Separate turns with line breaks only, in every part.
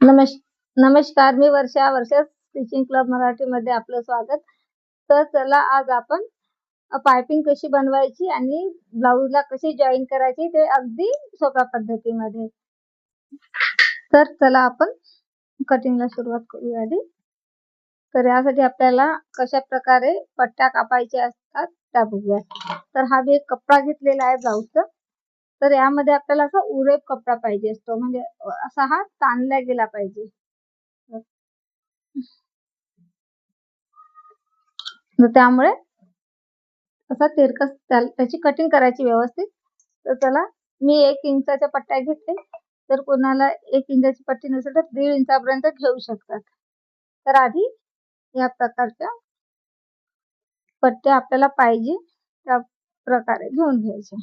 नमश नमस्कार, मी वर्षा stitching club मराठीमध्ये आपलं स्वागत. तर चला आज आपण पायपिंग कशी बनवायची आणि ब्लाऊजला कशी जॉईन करायची ते अगदी सोप्या पद्धतीमध्ये. तर चला आपण कटिंगला सुरुवात करूया आधी. तर यासाठी आपल्याला कशा प्रकारे पट्ट्या कापायच्या असतात त्या बघूया. तर हा मी एक कपडा घेतलेला आहे ब्लाऊजचा. तर यामध्ये आपल्याला असा उरेप कपडा पाहिजे असतो, म्हणजे असा हा ताणला गेला पाहिजे. त्यामुळे असा तिरकस त्याची कटिंग करायची व्यवस्थित. तर चला मी 1 इंचाच्या पट्ट्या घेतले. तर कोणाला 1 इंचाची पट्टी नसेल तर 1.5 इंचापर्यंत घेऊ शकतात. तर आधी या प्रकारच्या पट्ट्या आपल्याला पाहिजे त्या प्रकारे घेऊन घ्यायच्या.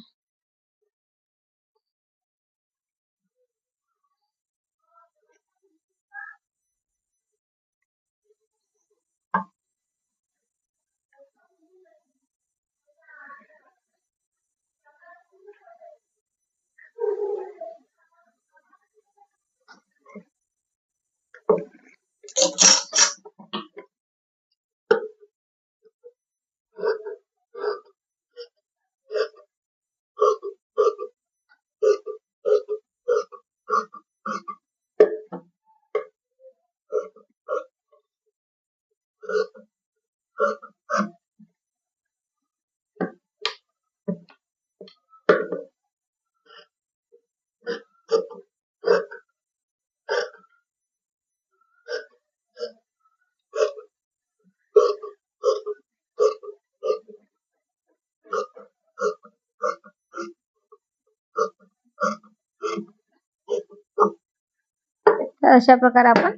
तर अशा प्रकारे आपण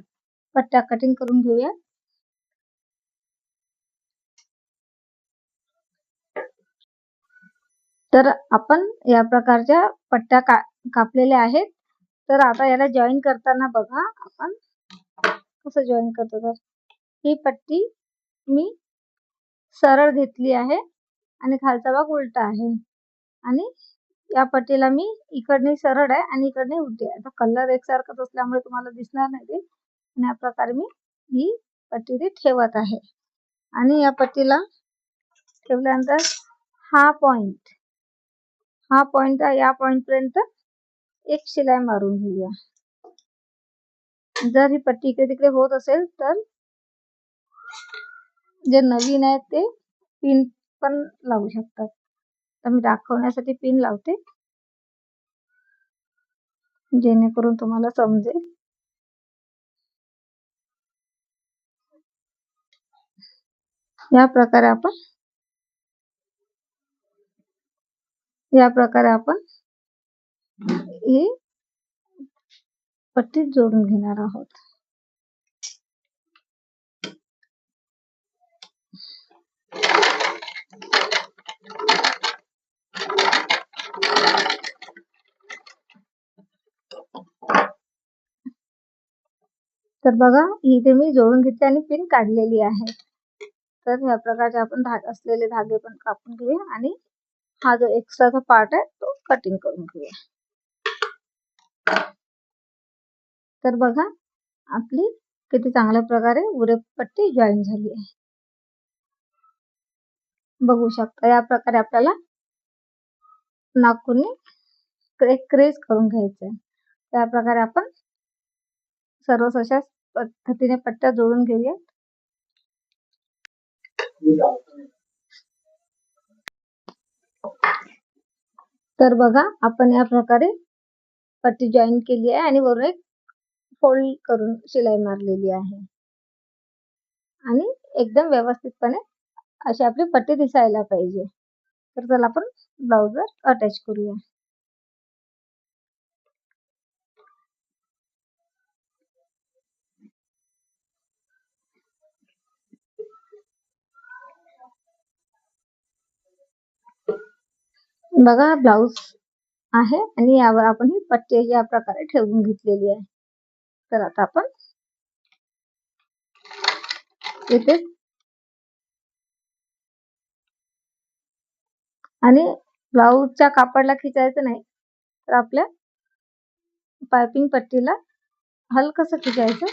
पट्ट्या कटिंग करून घेऊया. तर आपण या प्रकारच्या पट्ट्या कापलेल्या आहेत. तर आता याला जॉईन करताना बघा आपण कसं जॉईन करतो. तर ही पट्टी मी सरळ घेतली आहे आणि खालचा भाग उलटा आहे आणि या पट्टीला मी इकडने सरळ आहे आणि इकडने उलटी आहे. आता कलर एकसारखाच असल्यामुळे तुम्हाला दिसणार नाही ते. आणि या प्रकारे मी ही पट्टी ठेवत आहे आणि या पट्टीला ठेवल्यानंतर हा पॉइंट या पॉइंट पर्यंत एक शिलाई मारून घेऊया. जर ही पट्टी इकडे तिकडे होत असेल तर जे नवीन आहे ते पिन पण लावू शकतात. तर मी दाखवण्यासाठी पिन लावते जेणेकरून तुम्हाला समजेल. या प्रकारे आपण ही पट्टी जोडून घेणार आहोत. तर बघा इथे मी जोडून घेतले आणि पिन काढलेली आहे. तर या प्रकारचे आपण असलेले धागे पण कापून घेऊया आणि हा जो एक्स्ट्राचा पार्ट आहे तो कटिंग करून घेऊया. तर बघा आपली किती चांगल्या प्रकारे उरेप पट्टी जॉईन झाली आहे. बघू शकता या प्रकारे आपल्याला नाखूनने क्रेज करून घ्यायचं आहे. त्या प्रकारे आपण सर्व अशाच पद्धतीने पट्ट्या जोडून घेऊया. तर बघा आपण या प्रकारे पट्टी जॉईन केली आहे आणि वरून एक फोल्ड करून शिलाई मारलेली आहे आणि एकदम व्यवस्थितपणे अशी आपली पट्टी दिसायला पाहिजे. तर चला आपण ब्लाऊजवर अटॅच करूया. बघा ब्लाऊज आहे आणि यावर आपण ही पट्टी या प्रकारे ठेवून घेतलेली आहे. तर आता आपण इथे आणि ब्लाऊजच्या कापडला खिचायचं नाही, तर आपल्या पायपिंग पट्टीला हलकसं खिचायचं.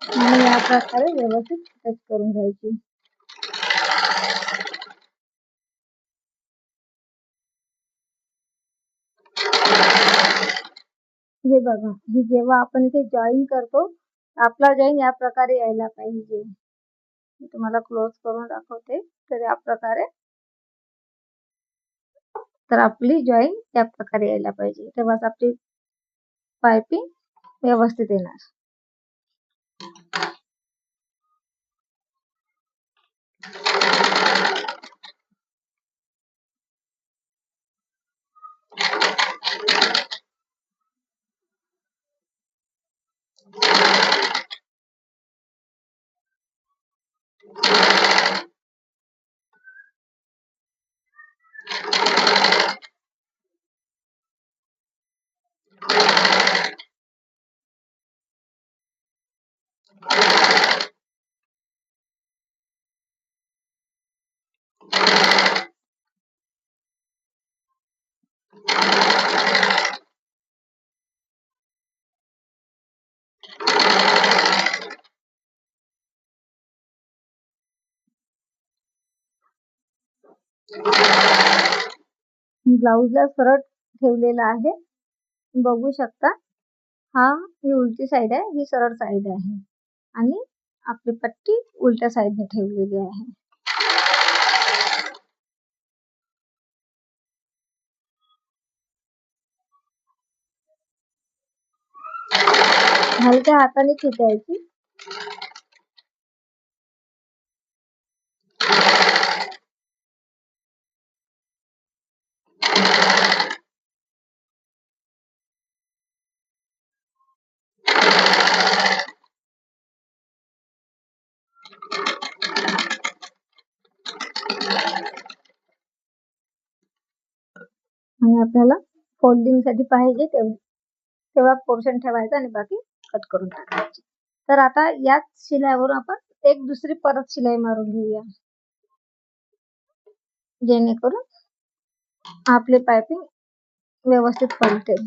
आणि या प्रकारे व्यवस्थित टच करून घ्यायची. हे बघा, ही जेव्हा आपण इथे जॉईन करतो आपला जॉईन या प्रकारे यायला पाहिजे. मी तुम्हाला क्लोज करून दाखवते. तर या प्रकारे तर आपली जॉईन या प्रकारे यायला पाहिजे. तेव्हाच आपली पाइपिंग व्यवस्थित येणार. ब्लाउजला सरळ ठेवलेला आहे. बघू शकता. ही उलटी साइड आहे, ही सरळ साइड आहे आणि आपली पट्टी उलट्या साइडने ठेवलेली आहे. हलक्या हाताने खिचायची. आणि आपल्याला फोल्डिंगसाठी पाहिजे तेवढा पोर्शन ठेवायचा आणि बाकी कट करून टाकायची. तर आता याच शिलाईवर आपण एक दुसरी परत शिलाई मारून घेऊया, जेणेकरून आपली पाइपिंग व्यवस्थित पलटेल.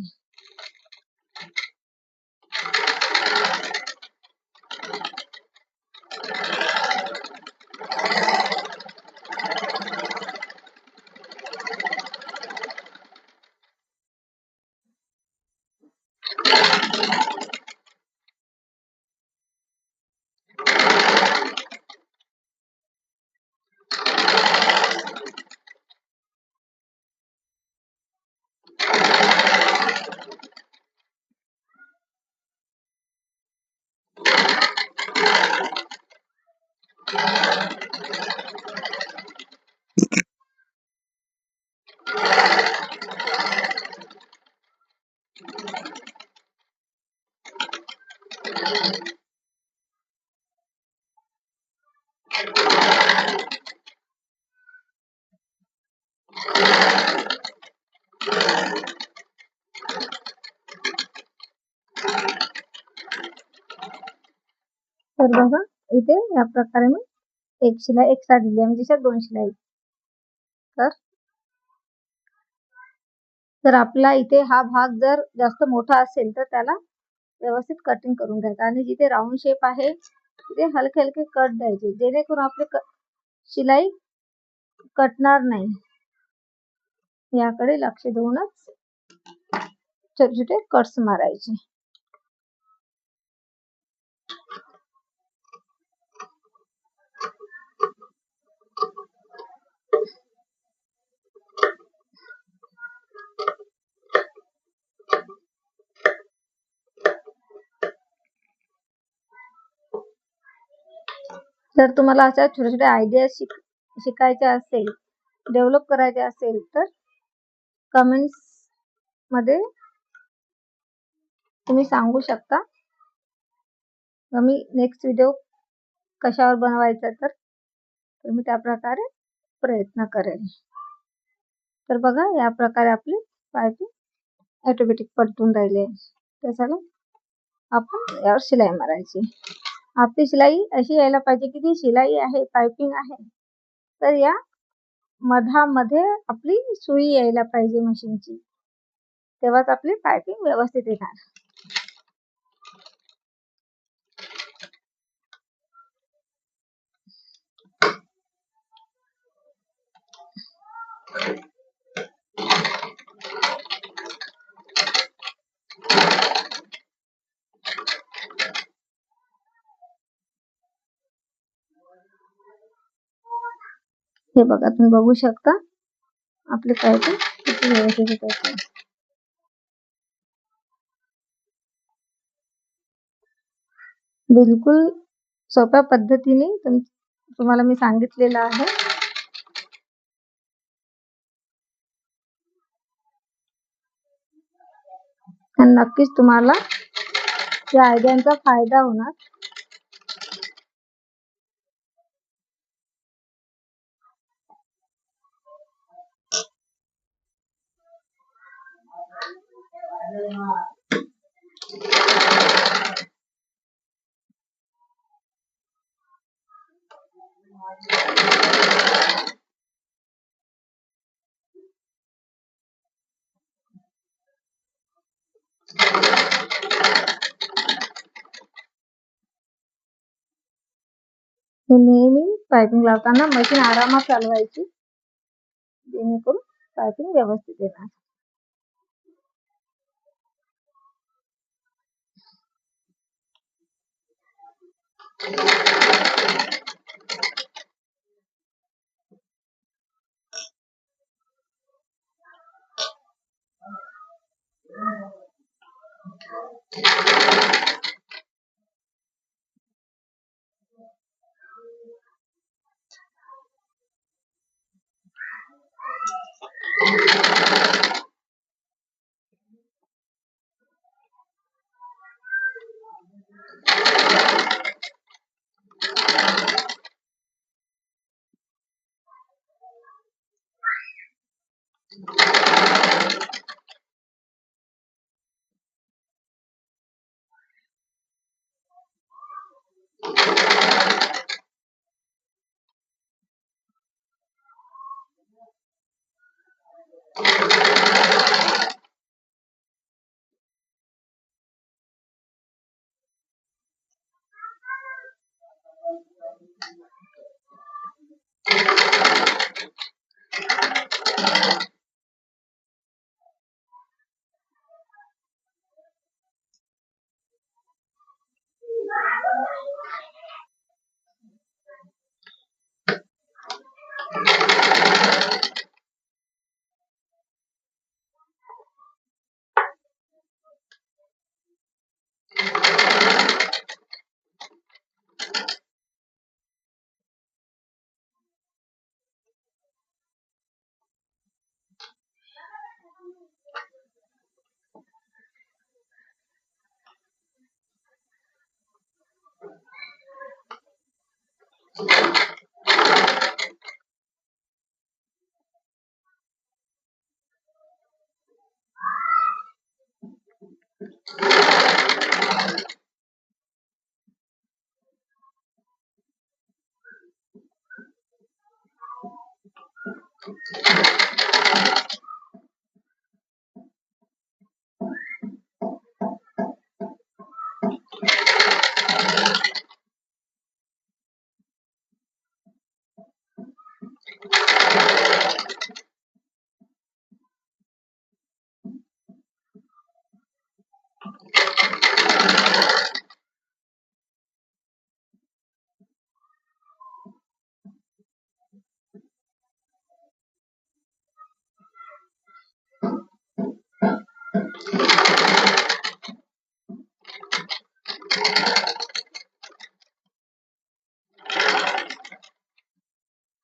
तर बघा, इथे या प्रकारे मी एक शिलाई एक्स्ट्रा दिली आहे, म्हणजे 2 शिलाई. तर आपला इथे हा भाग जर जास्त मोठा असेल तर त्याला व्यवस्थित कटिंग करून घ्यायचं आणि जिथे राऊंड शेप आहे तिथे हलके हलके कट द्यायचे, जेणेकरून आपली शिलाई कटणार नाही. याकडे लक्ष देऊनच छोटे छोटे कट्स मारायचे. जर तुम्हाला अशा छोट्या छोट्या आयडिया शिकायच्या असेल, डेव्हलप करायचे असेल तर कमेंट्स मध्ये तुम्ही सांगू शकता. मी नेक्स्ट व्हिडिओ कशावर बनवायचा तर मी त्या प्रकारे प्रयत्न करेन. तर बघा, या प्रकारे आपली पाइपिंग ऑटोमॅटिक पलटून राहिले, तर चला आपण यावर शिलाई मारायची. आपली शिलाई अशी यायला पाहिजे की ती शिलाई आहे, पाइपिंग आहे, तर या मधामध्ये आपली सुई यायला पाहिजे मशीनची, तेव्हाच आपली पाइपिंग व्यवस्थित येणार. हे बघा, तुम्ही बघू शकता आपली पाइपिंग किती व्यवस्थित येते. बिलकुल सोप्या पद्धतीने तुम्हाला मी सांगितलेलं आहे. आणि नक्कीच तुम्हाला या आयडियांचा फायदा होणार. नेहमी पाइपिंग लावताना मशीन आरामात चालवायची, जेणेकरून पाइपिंग व्यवस्थित येणार.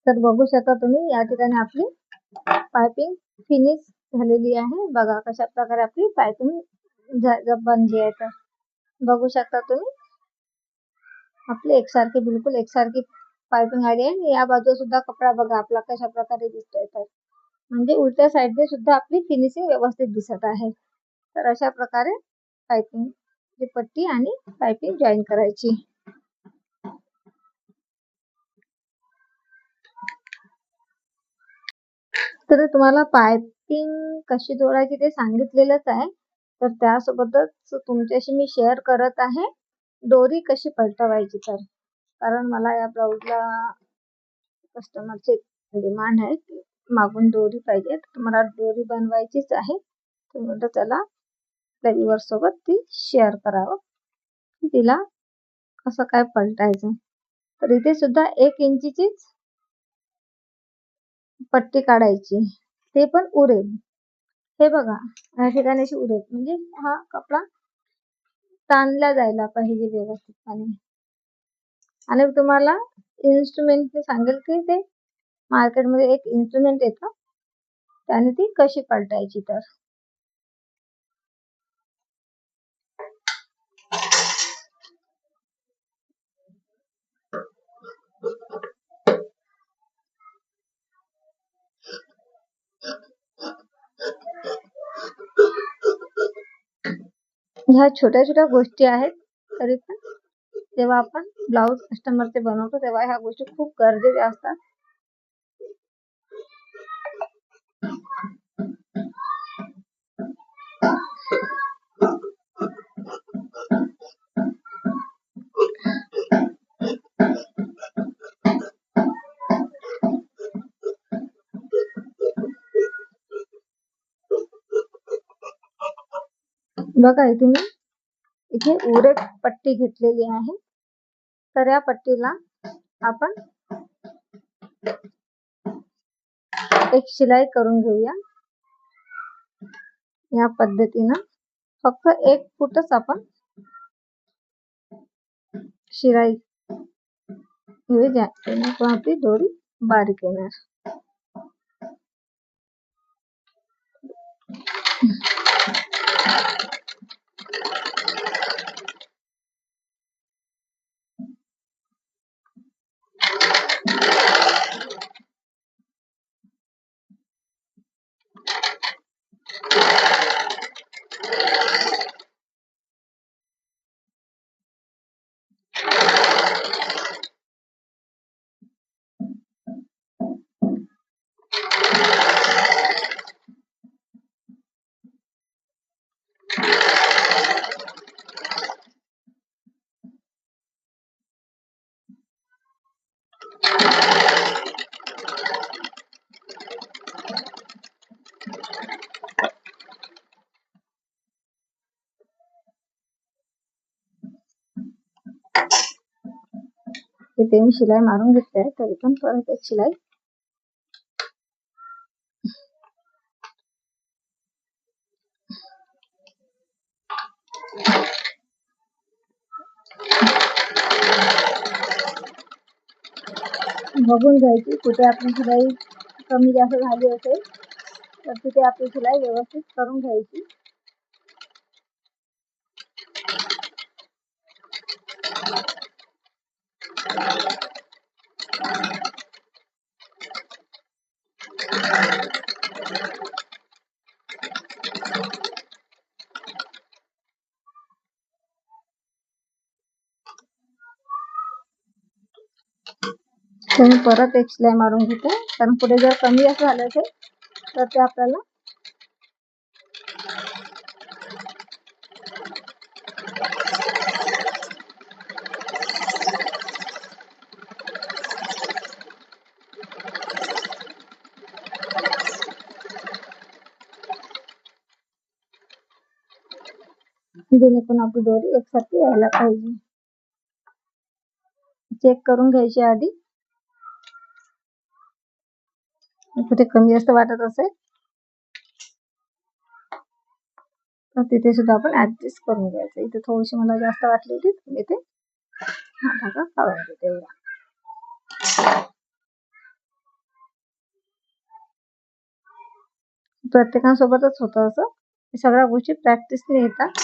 तर बघू शकता तुम्ही, या ठिकाणी आपली पाइपिंग फिनिश झालेली आहे. बघा कशा प्रकारे आपली पाइपिंग बनली आहे. तर बघू शकता तुम्ही, आपली एकसारखी बिलकुल एकसारखी पाइपिंग आली आहे. या बाजू सुद्धा कपडा बघा आपला कशा प्रकारे दिसतोय, तर म्हणजे उलट्या साईडने सुद्धा आपली फिनिशिंग व्यवस्थित दिसत आहे. तर अशा प्रकारे पाइपिंग पट्टी आणि पाइपिंग जॉईन करायची. तर तुम्हाला पाइपिंग कशी जोडायची ते सांगितलेलंच आहे. तर त्यासोबतच तुमच्याशी मी शेअर करत आहे दोरी कशी पलटवायची. तर कारण मला या ब्लाऊजला कस्टमरचे डिमांड आहे की मागून दोरी पाहिजे, तर मला दोरी बनवायचीच आहे. तर म्हटलं चला व्ह्युअर सोबत ती शेअर करावं, तिला कसं काय पलटायचं. तर इथे सुद्धा 1 इंचीचीच पट्टी काढायची, ते पण उरेल. हे बघा या ठिकाणी अशी उरेल, म्हणजे हा कपडा ताणला जायला पाहिजे व्यवस्थितपणे. आणि तुम्हाला इन्स्ट्रुमेंट सांगेल की ते मार्केटमध्ये एक इन्स्ट्रुमेंट येतं, त्याने ती कशी पलटायची. तर ह्या छोट्या छोट्या गोष्टी आहेत, तरी पण जेव्हा आपण ब्लाऊज कस्टमरचे बनवतो तेव्हा ह्या गोष्टी खूप गरजेच्या असतात. बघा इथे मी उरे पट्टी घेतलेली आहे. तर या पट्टीला आपण एक शिलाई करून घेऊया. या पद्धतीनं फक्त 1 फूटच आपण शिलाई घेऊया, जेणेकरून आपली दोरी बारीक येणार. इथे मी शिलाई मारून घेतली आहे, तरी पण परत एक शिलाई बघून घ्यायची. कुठे आपली शिलाई कमी जास्त झाली असेल तर तिथे आपली शिलाई व्यवस्थित करून घ्यायची. तर मी परत एक शिलाई मारून घेते, कारण पुढे जर कमी असं झालं असेल तर ते आपल्याला जेणेकरून आपली दोरी एकसारखी यायला पाहिजे. चेक करून घ्यायची आधी, कुठे कमी जास्त वाटत असेल तर तिथे सुद्धा आपण ऍडजस्ट करून घ्यायचं. इथे थोडीशी मला जास्त वाटली होती, इथे हा धागा काढून घेते. प्रत्येकासोबतच होतं असं, सगळ्या गोष्टी प्रॅक्टिसने येतात.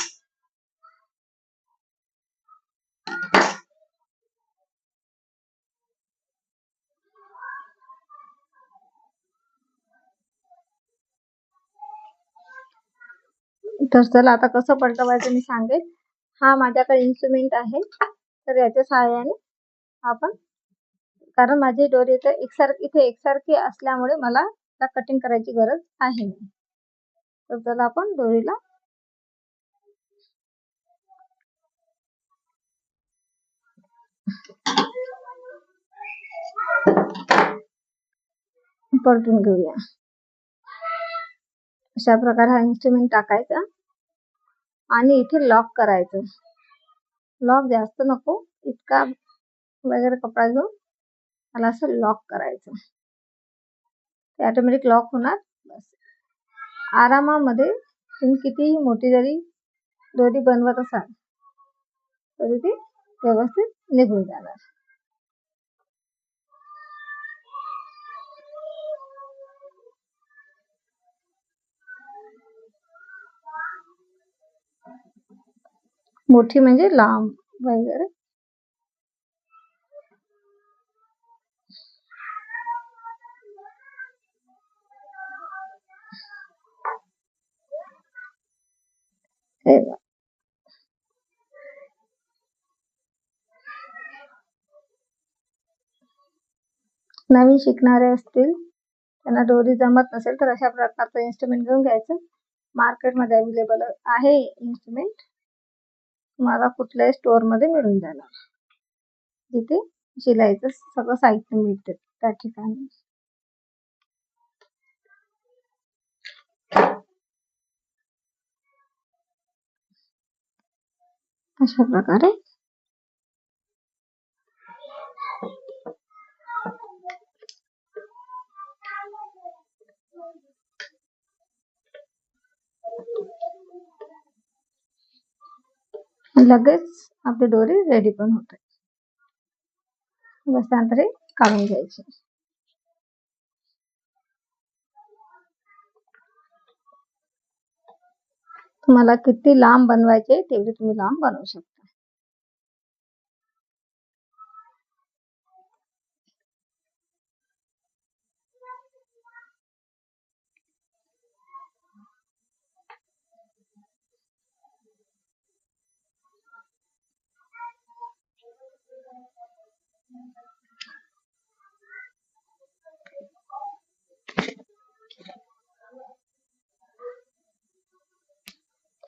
तर चला आता कसं पलटवायचं मी सांगेल. हा माझ्याकडे इन्स्ट्रुमेंट आहे, तर याच्या सहाय्याने आपण, कारण माझी दोरी इथे एकसारखी असल्यामुळे मला कटिंग करायची गरज आहे नाही. तर चला आपण दोरीला पलटून घेऊया. अशा प्रकारे हा इन्स्ट्रुमेंट टाकायचा आणि इथे लॉक करायचं. लॉक जास्त नको, इतका वगैरे कपडा घेऊन त्याला असं लॉक करायचं. ते ऑटोमॅटिक लॉक होणार. बस आरामामध्ये तुम्ही कितीही मोठी जरी दोरी बनवत असाल तरी ती व्यवस्थित निघून जाणार. मोठी म्हणजे लांब वगैरे. नवीन शिकणारे असतील, त्यांना दोरी जमत नसेल तर अशा प्रकारचं इन्स्ट्रुमेंट घेऊन घ्यायचं. मार्केटमध्ये अवेलेबल आहे इन्स्ट्रुमेंट, तुम्हाला कुठल्याही स्टोअरमध्ये मिळून जाणार, जिथे शिलाईचं सगळं साहित्य मिळते त्या ठिकाणी. अशा प्रकारे लगेच आपली दोरी रेडी पण होते. बस त्यानंतर काढून घ्यायची. तुम्हाला किती लांब बनवायचे तेवढे तुम्ही लांब बनवू शकता.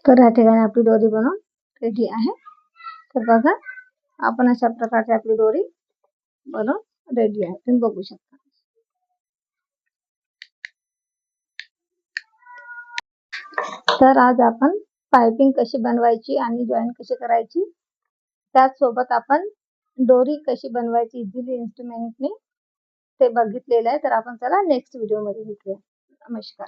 तर या ठिकाणी आपली दोरी बनवून रेडी आहे. तर बघा, आपण अशा प्रकारची आपली दोरी बनवून रेडी आहे, तुम्ही बघू शकता. तर आज आपण पाइपिंग कशी बनवायची आणि जॉईन कशी करायची, त्याचसोबत आपण दोरी कशी बनवायची इझिली इन्स्ट्रुमेंटने ते बघितलेलं आहे. तर आपण चला नेक्स्ट व्हिडिओमध्ये भेटूया. नमस्कार.